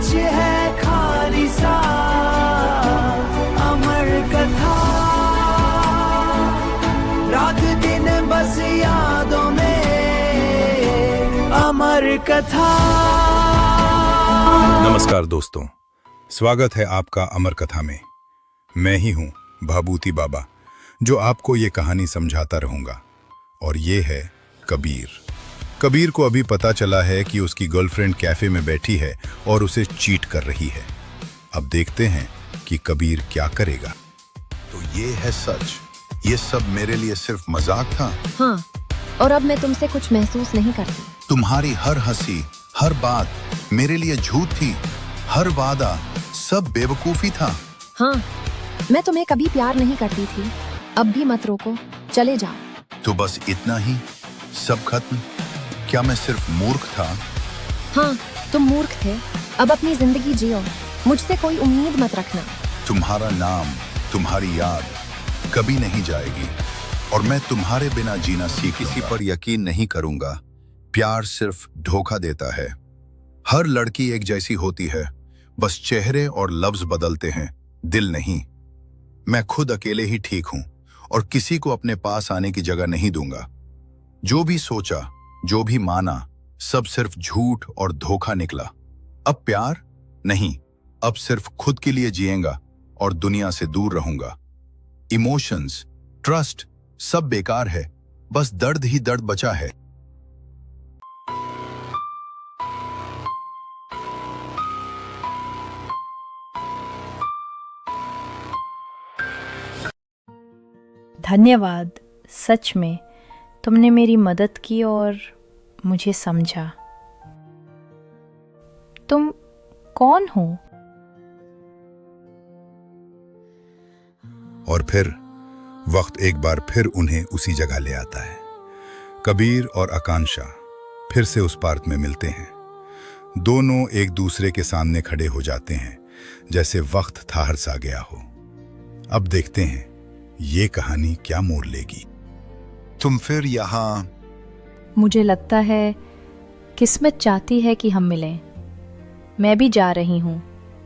कुछ है खाली सा अमर कथा, रात दिन बस यादों में अमर कथा। नमस्कार दोस्तों, स्वागत है आपका अमर कथा में। मैं ही हूँ भाबूती बाबा, जो आपको ये कहानी समझाता रहूँगा। और ये है कबीर। कबीर को अभी पता चला है कि उसकी गर्लफ्रेंड कैफे में बैठी है और उसे चीट कर रही है। अब देखते हैं कि कबीर क्या करेगा। तो ये है सच, ये सब मेरे लिए सिर्फ मजाक था। हाँ, और अब मैं तुमसे कुछ महसूस नहीं करती। तुम्हारी हर हंसी, हर बात मेरे लिए झूठ थी, हर वादा सब बेवकूफी था। हाँ, मैं तुम्हें कभी प्यार नहीं करती थी। अब भी मत रोको, चले जाओ। तो बस इतना ही, सब खत्म? क्या मैं सिर्फ मूर्ख था? हाँ, तुम मूर्ख थे। अब अपनी जिंदगी जियो, मुझसे कोई उम्मीद मत रखना। तुम्हारा नाम, तुम्हारी याद कभी नहीं जाएगी और मैं तुम्हारे बिना जीना सीख। किसी पर यकीन नहीं करूंगा। प्यार सिर्फ धोखा देता है। हर लड़की एक जैसी होती है, बस चेहरे और लफ्ज बदलते हैं, दिल नहीं। मैं खुद अकेले ही ठीक हूं और किसी को अपने पास आने की जगह नहीं दूंगा। जो भी सोचा, जो भी माना, सब सिर्फ झूठ और धोखा निकला। अब प्यार नहीं, अब सिर्फ खुद के लिए जिएगा और दुनिया से दूर रहूंगा। इमोशंस, ट्रस्ट सब बेकार है, बस दर्द ही दर्द बचा है। धन्यवाद, सच में तुमने मेरी मदद की और मुझे समझा। तुम कौन हो? और फिर वक्त एक बार फिर उन्हें उसी जगह ले आता है। कबीर और आकांक्षा फिर से उस पार्क में मिलते हैं। दोनों एक दूसरे के सामने खड़े हो जाते हैं, जैसे वक्त ठहर सा गया हो। अब देखते हैं ये कहानी क्या मोड़ लेगी। तुम फिर यहाँ? मुझे लगता है किस्मत चाहती है कि हम मिलें। मैं भी जा रही हूँ,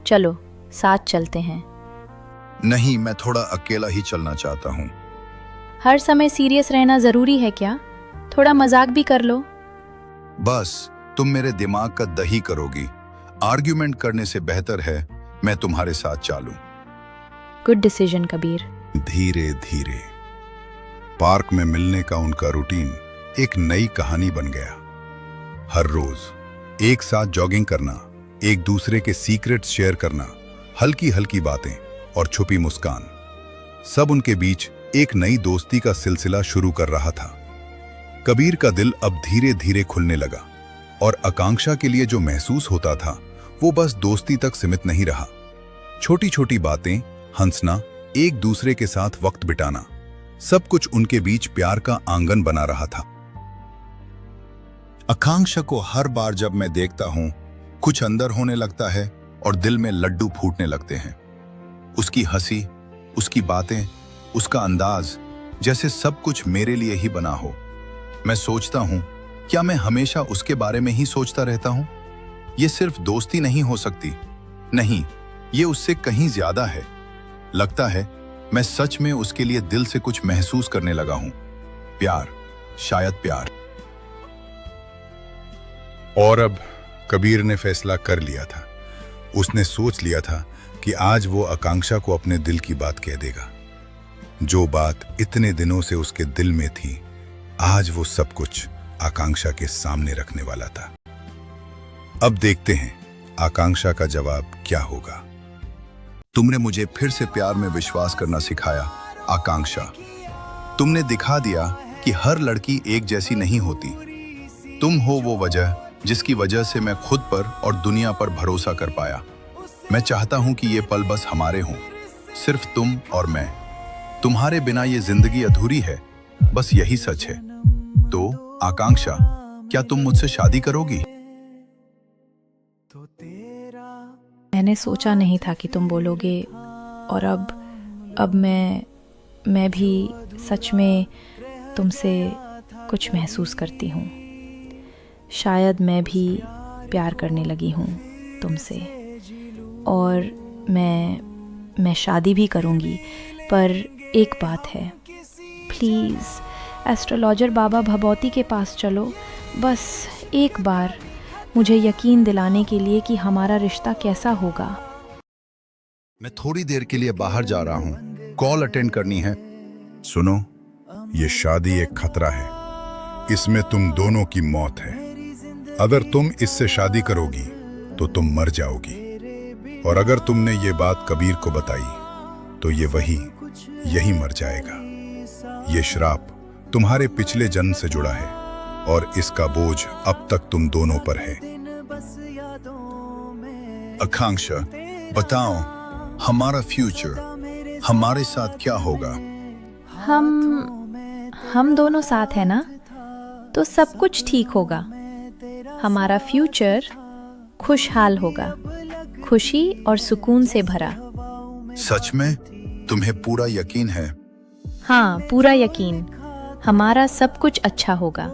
चलो साथ चलते हैं। नहीं, मैं थोड़ा अकेला ही चलना चाहता हूँ। हर समय सीरियस रहना जरूरी है क्या? थोड़ा मजाक भी कर लो। बस तुम मेरे दिमाग का दही करोगी। आर्ग्यूमेंट करने से बेहतर है मैं तुम्हारे साथ चलूं। Good decision Kabir. धीरे धीरे पार्क में मिलने का उनका रूटीन एक नई कहानी बन गया। हर रोज एक साथ जॉगिंग करना, एक दूसरे के सीक्रेट्स शेयर करना, हल्की हल्की बातें और छुपी मुस्कान, सब उनके बीच एक नई दोस्ती का सिलसिला शुरू कर रहा था। कबीर का दिल अब धीरे धीरे खुलने लगा और आकांक्षा के लिए जो महसूस होता था वो बस दोस्ती तक सीमित नहीं रहा। छोटी छोटी बातें, हंसना, एक दूसरे के साथ वक्त बिताना, सब कुछ उनके बीच प्यार का आंगन बना रहा था। आकांक्षा को हर बार जब मैं देखता हूं, कुछ अंदर होने लगता है और दिल में लड्डू फूटने लगते हैं। उसकी हंसी, उसकी बातें, उसका अंदाज, जैसे सब कुछ मेरे लिए ही बना हो। मैं सोचता हूं, क्या मैं हमेशा उसके बारे में ही सोचता रहता हूं? ये सिर्फ दोस्ती नहीं हो सकती। नहीं, ये उससे कहीं ज्यादा है। लगता है मैं सच में उसके लिए दिल से कुछ महसूस करने लगा हूं। प्यार, शायद प्यार। और अब कबीर ने फैसला कर लिया था। उसने सोच लिया था कि आज वो आकांक्षा को अपने दिल की बात कह देगा। जो बात इतने दिनों से उसके दिल में थी, आज वो सब कुछ आकांक्षा के सामने रखने वाला था। अब देखते हैं आकांक्षा का जवाब क्या होगा। तुमने मुझे फिर से प्यार में विश्वास करना सिखाया, आकांक्षा। तुमने दिखा दिया कि हर लड़की एक जैसी नहीं होती। तुम हो वो वजह जिसकी वजह से मैं खुद पर और दुनिया पर भरोसा कर पाया। मैं चाहता हूं कि ये पल बस हमारे हों, सिर्फ तुम और मैं। तुम्हारे बिना ये जिंदगी अधूरी है, बस यही सच है। तो आकांक्षा, क्या तुम मुझसे शादी करोगी? मैंने सोचा नहीं था कि तुम बोलोगे, और अब मैं भी सच में तुमसे कुछ महसूस करती हूँ। शायद मैं भी प्यार करने लगी हूँ तुमसे। और मैं शादी भी करूँगी। पर एक बात है, प्लीज़ एस्ट्रोलॉजर बाबा भगवती के पास चलो, बस एक बार मुझे यकीन दिलाने के लिए कि हमारा रिश्ता कैसा होगा। मैं थोड़ी देर के लिए बाहर जा रहा हूँ, कॉल अटेंड करनी है। सुनो, ये शादी एक खतरा है। इसमें तुम दोनों की मौत है। अगर तुम इससे शादी करोगी तो तुम मर जाओगी, और अगर तुमने ये बात कबीर को बताई तो ये यही मर जाएगा। ये श्राप तुम्हारे पिछले जन्म से जुड़ा है और इसका बोझ अब तक तुम दोनों पर है। आकांक्षा, बताओ हमारा फ्यूचर, हमारे साथ क्या होगा? हम दोनों साथ हैं ना, तो सब कुछ ठीक होगा। हमारा फ्यूचर खुशहाल होगा, खुशी और सुकून से भरा। सच में? तुम्हें पूरा यकीन है? हाँ, पूरा यकीन। हमारा सब कुछ अच्छा होगा।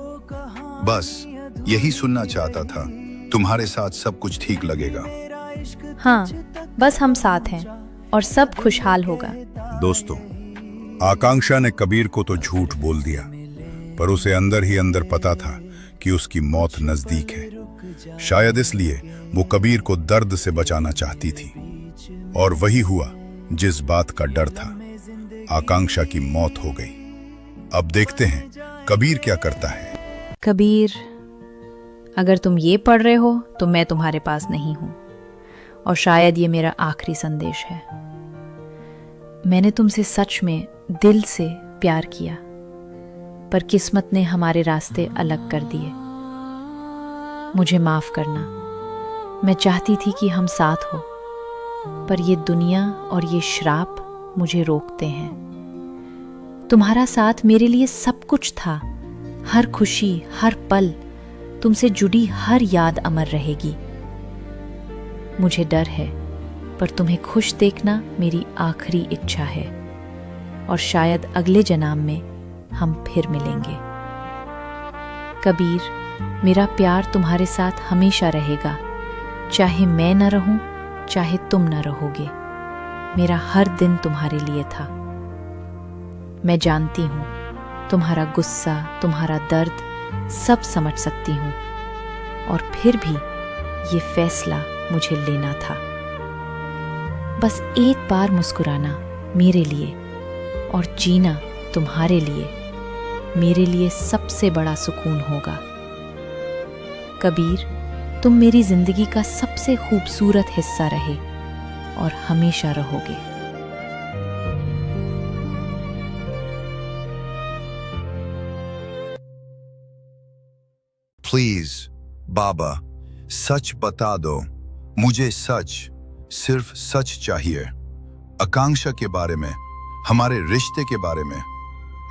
बस यही सुनना चाहता था। तुम्हारे साथ सब कुछ ठीक लगेगा। हाँ, बस हम साथ हैं और सब खुशहाल होगा। दोस्तों, आकांक्षा ने कबीर को तो झूठ बोल दिया, पर उसे अंदर ही अंदर पता था कि उसकी मौत नजदीक है। शायद इसलिए वो कबीर को दर्द से बचाना चाहती थी, और वही हुआ जिस बात का डर था। आकांक्षा की मौत हो गई। अब देखते हैं कबीर क्या करता है। कबीर, अगर तुम ये पढ़ रहे हो तो मैं तुम्हारे पास नहीं हूं, और शायद ये मेरा आखिरी संदेश है। मैंने तुमसे सच में दिल से प्यार किया, पर किस्मत ने हमारे रास्ते अलग कर दिए। मुझे माफ करना। मैं चाहती थी कि हम साथ हो, पर ये दुनिया और ये श्राप मुझे रोकते हैं। तुम्हारा साथ मेरे लिए सब कुछ था। हर खुशी, हर पल, तुमसे जुड़ी हर याद अमर रहेगी। मुझे डर है, पर तुम्हें खुश देखना मेरी आखिरी इच्छा है, और शायद अगले जन्म में हम फिर मिलेंगे। कबीर, मेरा प्यार तुम्हारे साथ हमेशा रहेगा, चाहे मैं न रहूं, चाहे तुम न रहोगे। मेरा हर दिन तुम्हारे लिए था। मैं जानती हूं, तुम्हारा गुस्सा, तुम्हारा दर्द सब समझ सकती हूं, और फिर भी ये फैसला मुझे लेना था। बस एक बार मुस्कुराना मेरे लिए, और जीना तुम्हारे लिए मेरे लिए सबसे बड़ा सुकून होगा। कबीर, तुम मेरी जिंदगी का सबसे खूबसूरत हिस्सा रहे और हमेशा रहोगे। प्लीज बाबा, सच बता दो। मुझे सच, सिर्फ सच चाहिए। आकांक्षा के बारे में, हमारे रिश्ते के बारे में।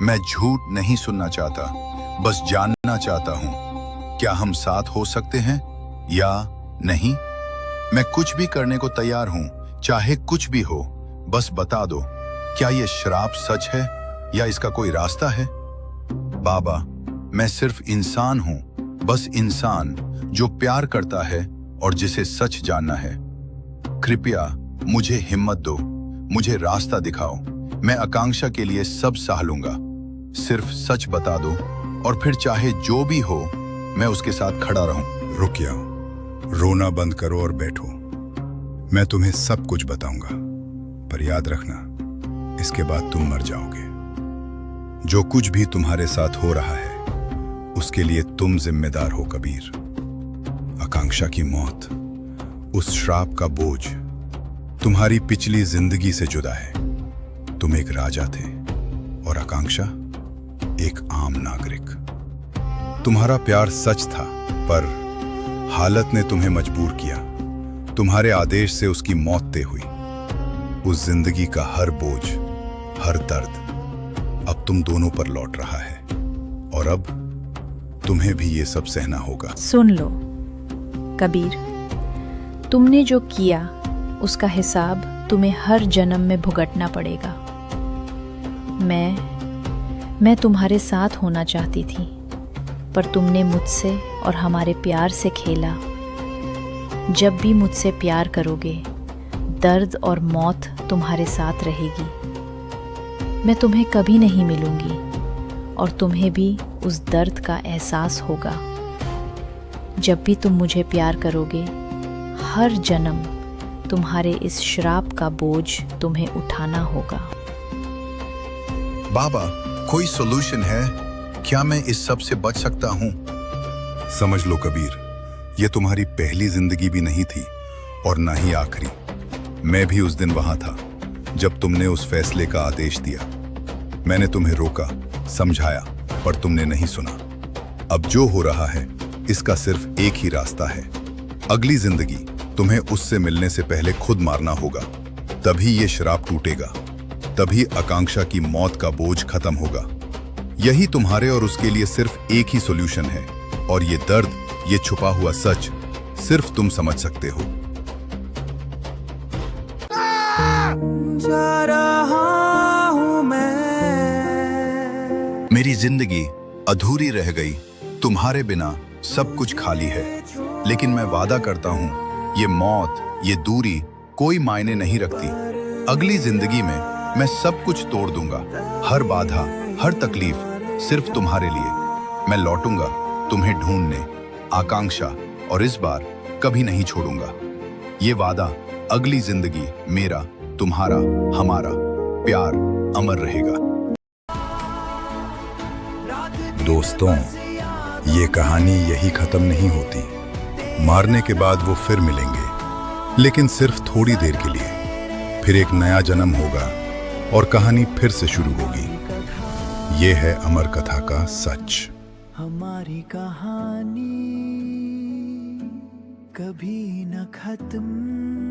मैं झूठ नहीं सुनना चाहता, बस जानना चाहता हूं, क्या हम साथ हो सकते हैं या नहीं? मैं कुछ भी करने को तैयार हूं, चाहे कुछ भी हो, बस बता दो। क्या ये श्राप सच है या इसका कोई रास्ता है? बाबा, मैं सिर्फ इंसान हूं, बस इंसान जो प्यार करता है और जिसे सच जानना है। कृपया मुझे हिम्मत दो, मुझे रास्ता दिखाओ। मैं आकांक्षा के लिए सब सह लूंगा। सिर्फ सच बता दो, और फिर चाहे जो भी हो, मैं उसके साथ खड़ा रहूं। रुक जाओ, रोना बंद करो और बैठो। मैं तुम्हें सब कुछ बताऊंगा, पर याद रखना, इसके बाद तुम मर जाओगे। जो कुछ भी तुम्हारे साथ हो रहा है, उसके लिए तुम जिम्मेदार हो कबीर। आकांक्षा की मौत, उस श्राप का बोझ तुम्हारी पिछली जिंदगी से जुदा है। तुम एक राजा थे और आकांक्षा एक आम नागरिक। तुम्हारा प्यार सच था, पर हालत ने तुम्हें मजबूर किया। तुम्हारे आदेश से उसकी मौत तय हुई। उस जिंदगी का हर बोझ, हर दर्द अब तुम दोनों पर लौट रहा है, और अब तुम्हें भी ये सब सहना होगा। सुन लो कबीर, तुमने जो किया उसका हिसाब तुम्हें हर जन्म में भुगतना पड़ेगा। मैं तुम्हारे साथ होना चाहती थी, पर तुमने मुझसे और हमारे प्यार से खेला। जब भी मुझसे प्यार करोगे दर्द और मौत तुम्हारे साथ रहेगी। मैं तुम्हें कभी नहीं मिलूंगी और तुम्हें भी उस दर्द का एहसास होगा। जब भी तुम मुझे प्यार करोगे, हर जन्म तुम्हारे इस श्राप का बोझ तुम्हें उठाना होगा। बाबा, कोई सॉल्यूशन है? क्या मैं इस सब से बच सकता हूँ? समझ लो कबीर, ये तुम्हारी पहली जिंदगी भी नहीं थी और ना ही आखिरी। मैं भी उस दिन वहां था जब तुमने उस फैसले का आदेश दिया। मैंने तुम्हें रोका, समझाया, पर तुमने नहीं सुना। अब जो हो रहा है इसका सिर्फ एक ही रास्ता है। अगली जिंदगी तुम्हें उससे मिलने से पहले खुद मारना होगा। तभी ये श्राप टूटेगा, तभी आकांक्षा की मौत का बोझ खत्म होगा। यही तुम्हारे और उसके लिए सिर्फ एक ही सॉल्यूशन है, और ये दर्द, ये छुपा हुआ सच सिर्फ तुम समझ सकते हो। जा रहा हूं मैं। मेरी जिंदगी अधूरी रह गई, तुम्हारे बिना सब कुछ खाली है। लेकिन मैं वादा करता हूँ, ये मौत, ये दूरी कोई मायने नहीं रखती। अगली जिंदगी में मैं सब कुछ तोड़ दूंगा। हर बाधा, हर तकलीफ सिर्फ तुम्हारे लिए। मैं लौटूंगा तुम्हें ढूंढने, आकांक्षा, और इस बार कभी नहीं छोड़ूंगा। ये वादा, अगली जिंदगी मेरा, तुम्हारा, हमारा प्यार अमर रहेगा। दोस्तों, ये कहानी यही खत्म नहीं होती। मारने के बाद वो फिर मिलेंगे, लेकिन सिर्फ थोड़ी देर के लिए। फिर एक नया जन्म होगा और कहानी फिर से शुरू होगी। ये है अमर कथा का सच। हमारी कहानी कभी न खत्म।